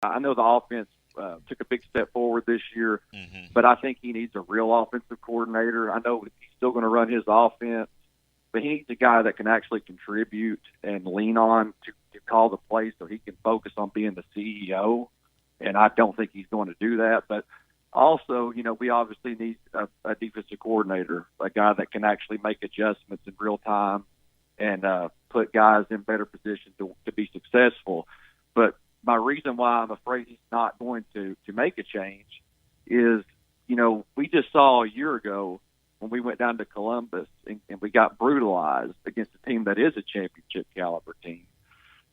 I know the offense took a big step forward this year, Hmm. but I think he needs a real offensive coordinator. I know he's still going to run his offense, but he needs a guy that can actually contribute and lean on to call the play so he can focus on being the CEO. And I don't think he's going to do that. But also, we obviously need a defensive coordinator, a guy that can actually make adjustments in real time and put guys in better position to be successful. But my reason why I'm afraid he's not going to make a change is, we just saw a year ago when we went down to Columbus and we got brutalized against a team that is a championship caliber team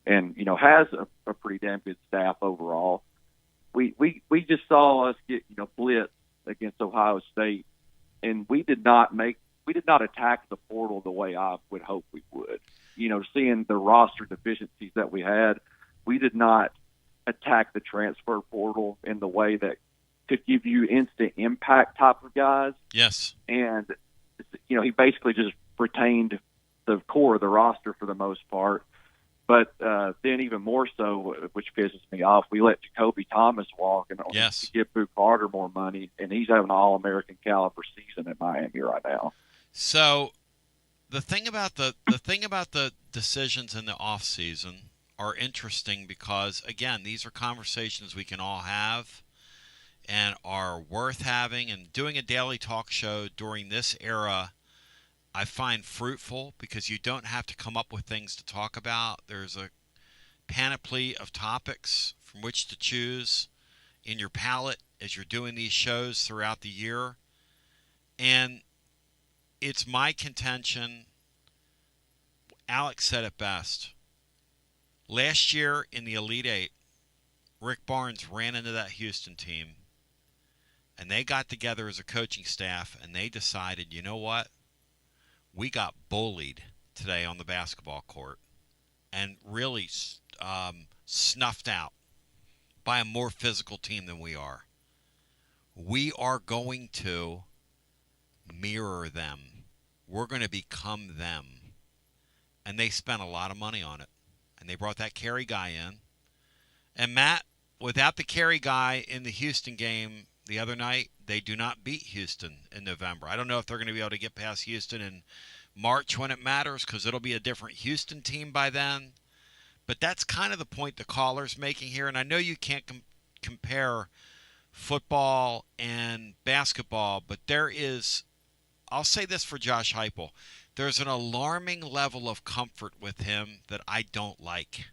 and, has a pretty damn good staff overall. We just saw us get, blitzed against Ohio State, and we did not attack the portal the way I would hope we would. Seeing the roster deficiencies that we had, we did not attack the transfer portal in the way that could give you instant impact type of guys. Yes. And, he basically just retained the core of the roster for the most part. But then even more so, which pisses me off, we let Jacoby Thomas walk and Yes. to give Boo Carter more money, and he's having an All-American caliber season at Miami right now. So the thing about the decisions in the off season are interesting because again, these are conversations we can all have and are worth having. And doing a daily talk show during this era, I find fruitful because you don't have to come up with things to talk about. There's a panoply of topics from which to choose in your palette as you're doing these shows throughout the year. And it's my contention, Alex said it best. Last year in the Elite Eight, Rick Barnes ran into that Houston team, and they got together as a coaching staff, and they decided, you know what? We got bullied today on the basketball court and really snuffed out by a more physical team than we are. We are going to mirror them. We're going to become them. And they spent a lot of money on it. And they brought that Carey guy in. And Matt, without the Carey guy in the Houston game the other night, they do not beat Houston in November. I don't know if they're going to be able to get past Houston in March when it matters because it'll be a different Houston team by then. But that's kind of the point the caller's making here. And I know you can't compare football and basketball, but there is, I'll say this for Josh Heupel, there's an alarming level of comfort with him that I don't like.